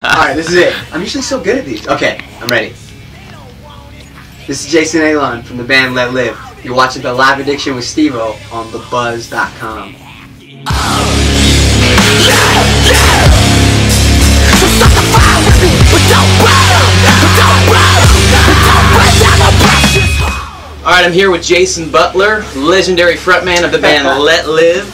Alright, this is it. I'm usually so good at these. Okay, I'm ready. This is Jason Alon from the band Let Live. You're watching The Live Addiction with Steve-O on thebuzz.com. Alright, I'm here with Jason Butler, legendary frontman of the band Let Live.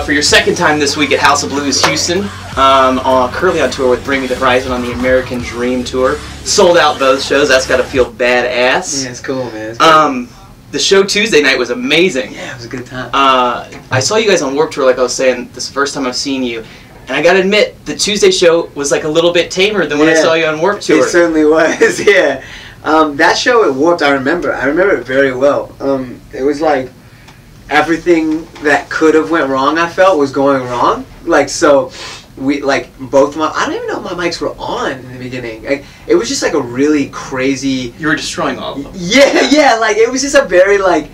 For your second time this week at House of Blues Houston, currently on tour with Bring Me the Horizon on the American Dream Tour. Sold out both shows, that's got to feel badass. Yeah, it's cool, man. It's cool. The show Tuesday night was amazing. Yeah, it was a good time. I saw you guys on Warped Tour, like I was saying, this is the first time I've seen you. And I gotta admit, the Tuesday show was like a little bit tamer than when I saw you on Warped Tour. It certainly was, yeah. That show at Warped, I remember it very well. It was like everything that could have went wrong, I felt, was going wrong. Like, so we, like, both my, I don't even know if my mics were on in the beginning. Like, it was just like a really crazy. You were destroying all of them. Yeah, like, it was just a very, like,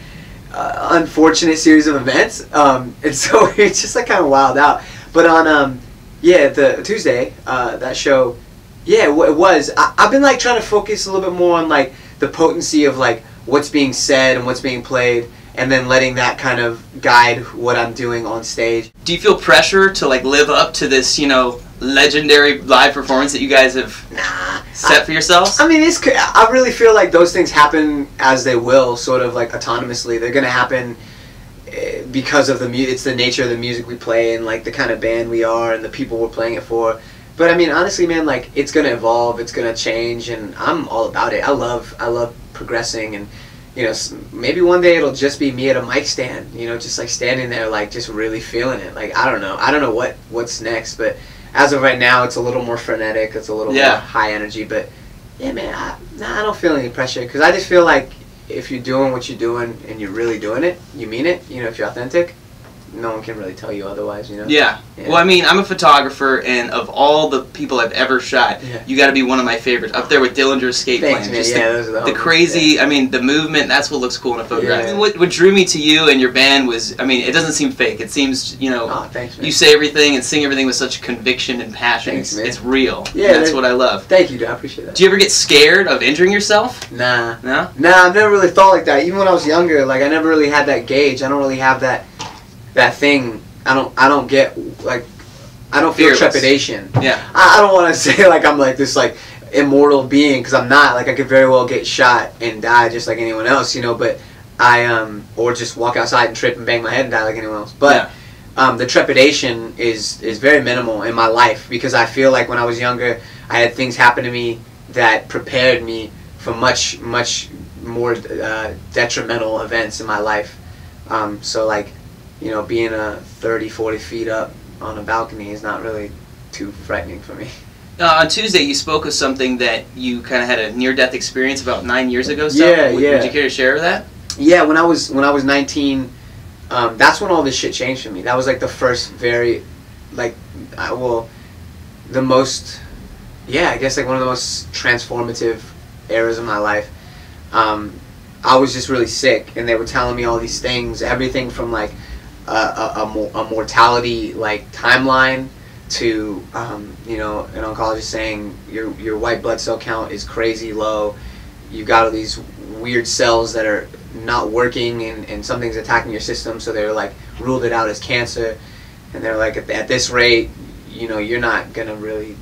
unfortunate series of events. And so it's just like kind of wild out. But on, the Tuesday, that show, yeah, it was. I've been like trying to focus a little bit more on like the potency of like what's being said and what's being played, and then letting that kind of guide what I'm doing on stage. Do you feel pressure to like live up to this, you know, legendary live performance that you guys have set for yourselves? I mean, I really feel like those things happen as they will, sort of like autonomously. They're gonna happen because of the music. It's the nature of the music we play and like the kind of band we are and the people we're playing it for. But I mean, honestly, man, like it's gonna evolve, it's gonna change, and I'm all about it. I love progressing, and you know, maybe one day it'll just be me at a mic stand, you know, just like standing there, like just really feeling it. Like I don't know what's next, but as of right now, it's a little more frenetic, it's a little more high energy. But yeah, man, I don't feel any pressure, because I just feel like if you're doing what you're doing and you're really doing it, you mean it. You know, if you're authentic, no one can really tell you otherwise, you know? Yeah. Well, I mean, I'm a photographer, and of all the people I've ever shot, you got to be one of my favorites. Up there with Dillinger's skate plan. Just those are the crazy, I mean, the movement, that's what looks cool in a photograph. Yeah. What drew me to you and your band was, I mean, it doesn't seem fake. It seems, you know, thanks, man. You say everything and sing everything with such conviction and passion. Thanks, man. It's real. Yeah, that's what I love. Thank you, dude. I appreciate that. Do you ever get scared of injuring yourself? Nah. No? Nah, I've never really thought like that. Even when I was younger, like I never really had that gauge. I don't really have that thing. I don't get, like, I don't feel trepidation. Yeah. I don't want to say like I'm like this like immortal being, because I'm not. Like I could very well get shot and die just like anyone else, you know. But or just walk outside and trip and bang my head and die like anyone else. But the trepidation is very minimal in my life, because I feel like when I was younger, I had things happen to me that prepared me for much more detrimental events in my life. So like, you know, being 30, 40 feet up on a balcony is not really too frightening for me. On Tuesday, you spoke of something that you kind of had a near-death experience about 9 years ago. So yeah. Would you care to share that? Yeah, when I was 19, that's when all this shit changed for me. That was like the first very, like, the most, I guess like one of the most transformative eras of my life. I was just really sick, and they were telling me all these things, everything from like a mortality like timeline to you know, an oncologist saying your white blood cell count is crazy low, you've got all these weird cells that are not working, and something's attacking your system, so they're like ruled it out as cancer, and they're like at this rate, you know, you're not gonna really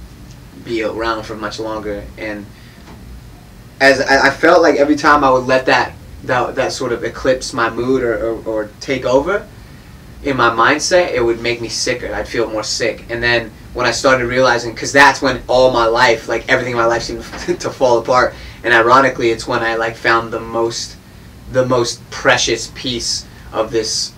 be around for much longer. And as I felt like every time I would let that sort of eclipse my mood or take over in my mindset, it would make me sicker. I'd feel more sick. And then when I started realizing, because that's when all my life, like everything in my life seemed to fall apart, and ironically it's when I like found the most precious piece of this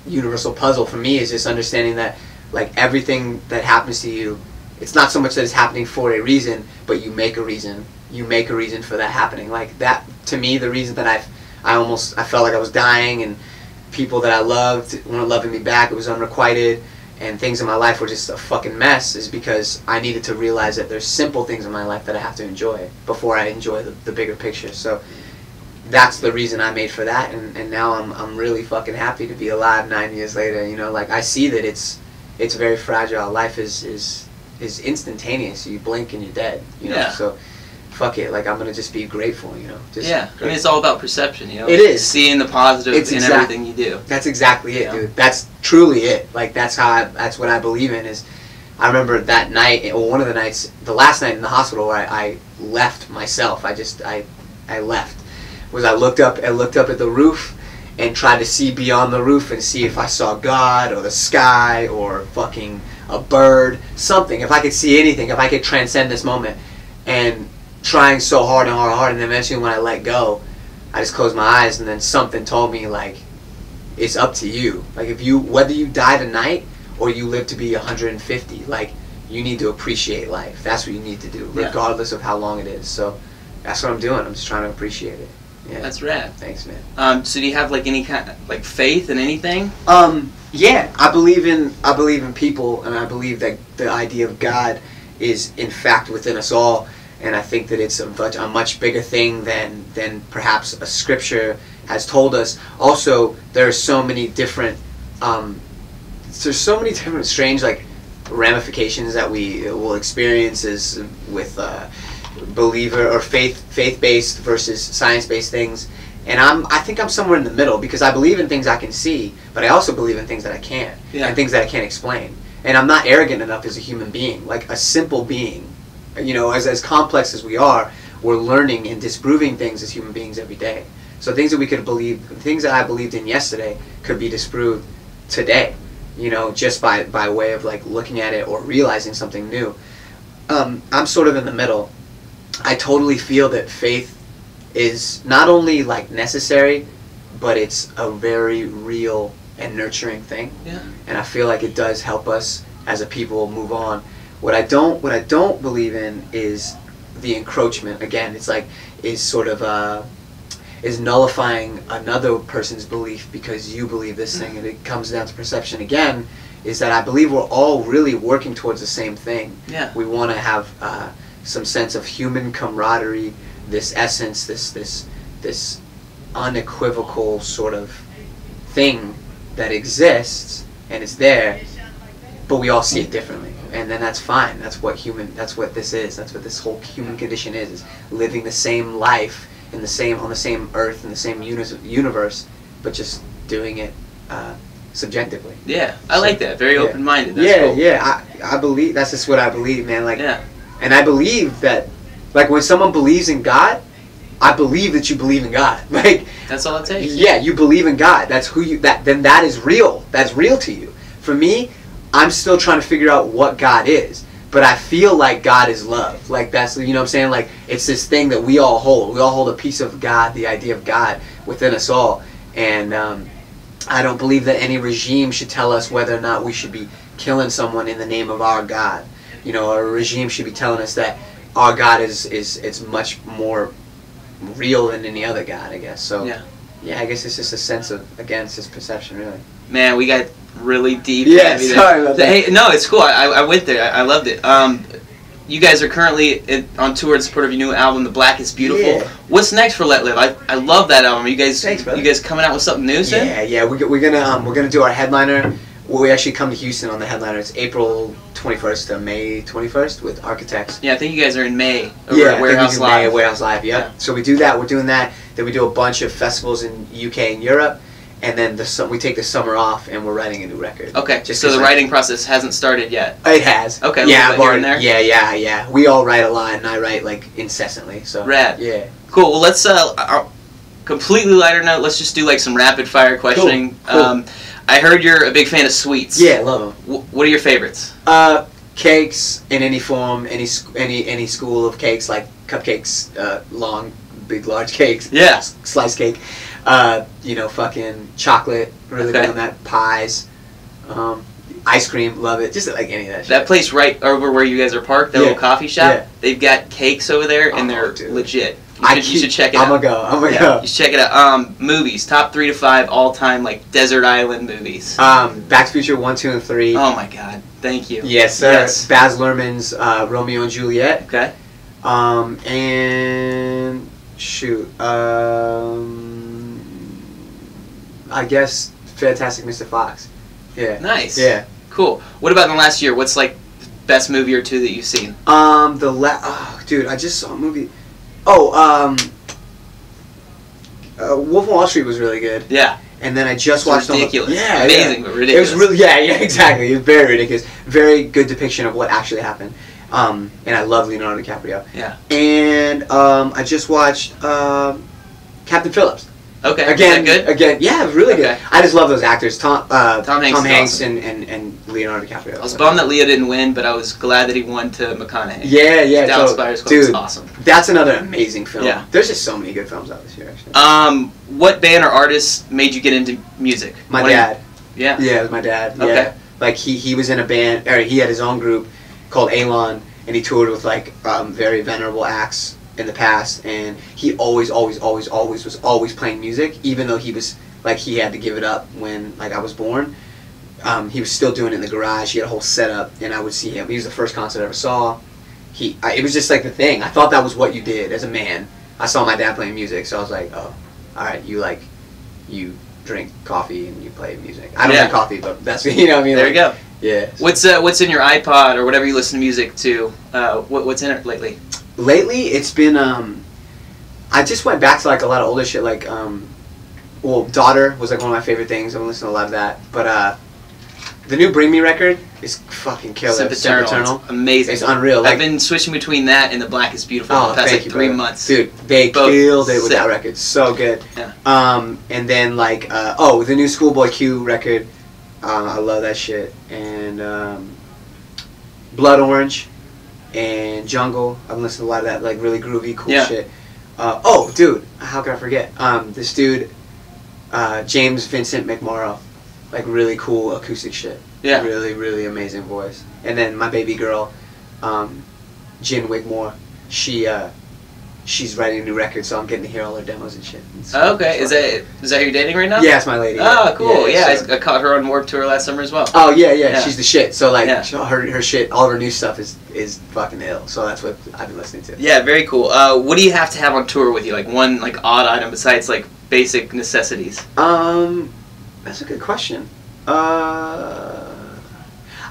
universal puzzle for me, is just understanding that like everything that happens to you, it's not so much that it's happening for a reason, but you make a reason. You make a reason for that happening. Like that, to me, the reason that I felt like I was dying, and people that I loved weren't loving me back, it was unrequited, and things in my life were just a fucking mess, is because I needed to realize that there's simple things in my life that I have to enjoy before I enjoy the bigger picture. So that's the reason I made for that, and now I'm really fucking happy to be alive 9 years later. You know, like I see that it's very fragile. Life is is instantaneous. You blink and you're dead. You know, Yeah. so fuck it. Like I'm gonna just be grateful. You know, just Yeah, I mean, it's all about perception, you know? It is. Seeing the positive It's in everything you do. That's exactly it, Yeah. dude. That's truly it. Like that's that's what I believe in. Is I remember that night, or one of the nights, the last night in the hospital, where I left myself. I left. Was I looked up at the roof and tried to see beyond the roof and see if I saw God or the sky or fucking a bird, something. If I could see anything, if I could transcend this moment, and trying so hard and hard, and then eventually when I let go, I just closed my eyes, and then something told me, like, it's up to you. Like, whether you die tonight or you live to be 150, like, you need to appreciate life. That's what you need to do, regardless of how long it is. So that's what I'm doing. I'm just trying to appreciate it. Yeah. That's rad. Thanks, man. So do you have like any kind of like faith in anything? Yeah, I believe in people, and I believe that the idea of God is in fact within us all, and I think that it's a much bigger thing than perhaps a scripture has told us. Also, there are so many different strange like ramifications that we will experience as with believer or faith-based versus science-based things. And I think I'm somewhere in the middle, because I believe in things I can see, but I also believe in things that I can't, and things that I can't explain. And I'm not arrogant enough as a human being, like a simple being. You know, as complex as we are, we're learning and disproving things as human beings every day. So things that I believed in yesterday could be disproved today. You know, just by way of like looking at it or realizing something new. I'm sort of in the middle. I totally feel that faith is not only like necessary, but it's a very real and nurturing thing. Yeah. And I feel like it does help us as a people move on. What I don't believe in is the encroachment. Again, it's like is nullifying another person's belief because you believe this thing, and it comes down to perception again. Is that I believe we're all really working towards the same thing. Yeah. We want to have some sense of human camaraderie, this essence, this unequivocal sort of thing that exists, and it's there, but we all see it differently, and then that's fine. That's what this is. That's what this whole human condition is living the same life on the same earth, in the same universe, but just doing it subjectively. Yeah, I like that. Very open-minded. That's Yeah, cool. yeah. I believe that's just what I believe, man. Like, yeah. And I believe that, like, when someone believes in God, I believe that you believe in God. Like, that's all it takes. Yeah, you believe in God. That's who you. Then that is real. That's real to you. For me, I'm still trying to figure out what God is, but I feel like God is love. Like that's, you know what I'm saying? Like it's this thing that we all hold. We all hold a piece of God, the idea of God within us all. And I don't believe that any regime should tell us whether or not we should be killing someone in the name of our God. You know, a regime should be telling us that our God is much more real than any other God, I guess. So yeah, I guess it's just a sense of, again, it's just perception, really. Man, we got really deep. Yeah, sorry about that. Hey, no, it's cool. I went there. I loved it. You guys are currently on tour in support of your new album, The Blackest Beautiful. Yeah. What's next for Let Live? I love that album. You guys, Thanks, brother. You guys coming out with something new soon? Yeah. We're gonna do our headliner. We actually come to Houston on the headliner. It's April 21st to May 21st with Architects. Yeah, I think you guys are in May. Over at Warehouse Live. May at Warehouse Live. Yeah. So we do that. We're doing that. Then we do a bunch of festivals in UK and Europe. And then we take the summer off, and we're writing a new record. Okay, so the writing process hasn't started yet. It has. Okay, yeah, I've already there. Yeah. We all write a lot, and I write like incessantly. So rad. Yeah. Cool. Well, let's completely lighter note. Let's just do like some rapid fire questioning. Cool. I heard you're a big fan of sweets. Yeah, love them. What are your favorites? Cakes in any form, any school of cakes, like cupcakes, long, big, large cakes. Yeah. Slice cake. Fucking chocolate, really big on that. Pies, ice cream, love it. Just like any of that shit. That place right over where you guys are parked, that little coffee shop, they've got cakes over there, and they're legit. You should check it out. I'm gonna go. You should check it out. Movies, top 3 to 5 all-time, like desert island movies. Back to the Future 1, 2, and 3. Oh my God, thank you. Yes, sir. Yes. Baz Luhrmann's Romeo and Juliet. Okay. And shoot, I guess Fantastic Mr. Fox. Yeah. Nice. Yeah. Cool. What about in the last year? What's like best movie or two that you've seen? Dude, I just saw a movie. Wolf of Wall Street was really good. Yeah. And then I just watched ridiculous. Amazing, but ridiculous. It was really, exactly. It was very ridiculous. Very good depiction of what actually happened. And I love Leonardo DiCaprio. Yeah. And I just watched Captain Phillips. Okay. Again, is that good? Again, yeah, really good. I just love those actors. Tom Hanks awesome. and Leonardo DiCaprio. I was bummed that Leo didn't win, but I was glad that he won to McConaughey. Yeah. Dallas Buyers Club was awesome. That's another amazing film. Yeah. There's just so many good films out this year, actually. What band or artist made you get into music? My dad. Yeah. Yeah, it was my dad. Okay. Yeah. Like he was in a band, or he had his own group called Alon, and he toured with like very venerable acts in the past, and he always was playing music, even though he was like he had to give it up when like I was born. He was still doing it in the garage. He had a whole setup, and I would see him. He was the first concert I ever saw. It was just like the thing. I thought that was what you did as a man. I saw my dad playing music, so I was like, oh, all right, you drink coffee and you play music. I don't drink coffee, but that's you know what I mean. There you go. Yeah. What's in your iPod or whatever you listen to music to? What's in it lately? Lately, it's been I just went back to like a lot of older shit, like well, Daughter was like one of my favorite things. I've been listening to a lot of that. But the new Bring Me record is fucking killer. Sempiternal. It's amazing. It's unreal. Like, I've been switching between that and the Blackest Beautiful for the past like 3 months. Dude, they killed it with that record. So good. Yeah. And then like the new Schoolboy Q record. I love that shit. And Blood Orange and Jungle. I've been listening to a lot of that, like really groovy, cool shit. Dude, how could I forget? This dude, James Vincent McMorrow, like really cool acoustic shit. Yeah. Really, really amazing voice. And then my baby girl, Jen Wigmore, she's writing a new record, so I'm getting to hear all her demos and shit. Okay, is that who you're dating right now? Yeah, it's my lady. Oh, cool. Yeah, so. I caught her on Warped Tour last summer as well. Oh yeah, she's the shit. So like her shit, all of her new stuff is fucking ill. So that's what I've been listening to. Yeah, very cool. What do you have to have on tour with you? Like one like odd item besides like basic necessities? That's a good question.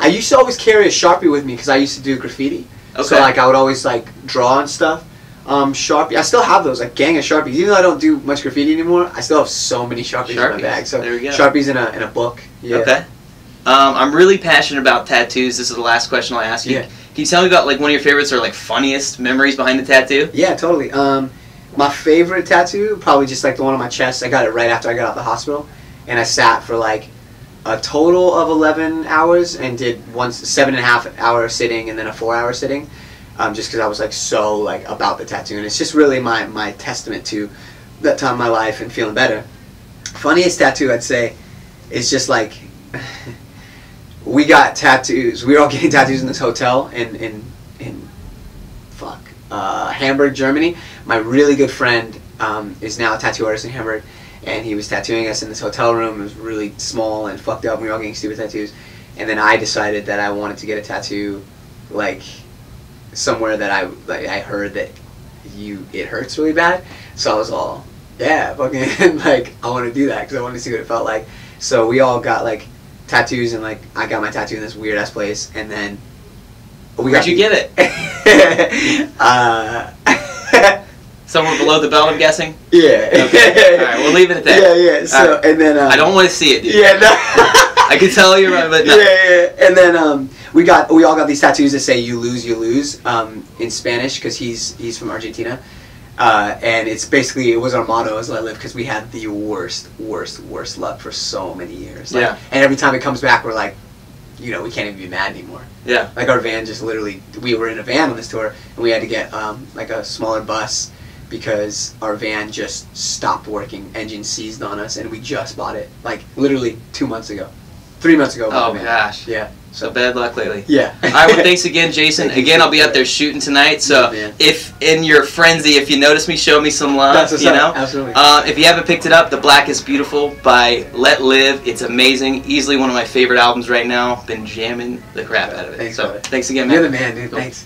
I used to always carry a Sharpie with me because I used to do graffiti. Okay. So like I would always like draw and stuff. Sharpie. I still have those, like gang of Sharpies. Even though I don't do much graffiti anymore, I still have so many Sharpies in my bag. So there we go. Sharpies in a book. Yeah. Okay. I'm really passionate about tattoos. This is the last question I'll ask you. Yeah. Can you tell me about like one of your favorites or like funniest memories behind the tattoo? Yeah, totally. My favorite tattoo, probably just like the one on my chest. I got it right after I got out of the hospital, and I sat for like a total of 11 hours and did 7.5 hour sitting and then a 4 hour sitting. Just because I was like so like about the tattoo, and it's just really my testament to that time of my life and feeling better. Funniest tattoo I'd say is just like we got tattoos. We were all getting tattoos in this hotel in Hamburg, Germany. My really good friend is now a tattoo artist in Hamburg, and he was tattooing us in this hotel room. It was really small and fucked up. We were all getting stupid tattoos, and then I decided that I wanted to get a tattoo like somewhere that I heard that it hurts really bad. So I was all, yeah, fucking like I want to do that because I wanted to see what it felt like. So we all got like tattoos, and like I got my tattoo in this weird ass place, and then where'd you get it? Somewhere below the belt, I'm guessing. Yeah. Okay. All right, we'll leave it at that. Yeah. So and then I don't want to see it, dude. Yeah. No. I can tell you're right, but no. Yeah. And then we all got these tattoos that say "You lose, you lose" in Spanish because he's from Argentina, and it's basically it was our motto as Let Live because we had the worst luck for so many years. Like, and every time it comes back, we're like, we can't even be mad anymore. Yeah. Like our van just literally, we were in a van on this tour, and we had to get like a smaller bus because our van just stopped working. Engine seized on us, and we just bought it like literally 2 months ago, 3 months ago. Oh gosh. Yeah. So bad luck lately. Yeah. All right. Well, thanks again, Jason. Again, I'll be out there shooting tonight. So if in your frenzy, if you notice me, show me some love. That's what's up. Absolutely. If you haven't picked it up, The Blackest Beautiful by Let Live. It's amazing. Easily one of my favorite albums right now. Been jamming the crap out of it. Thanks, so thanks again, man. You're the man, dude. Cool. Thanks.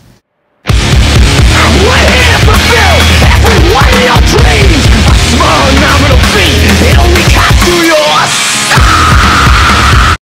We're here to fulfill every one of your dreams. A small nominal fee, it only costs you your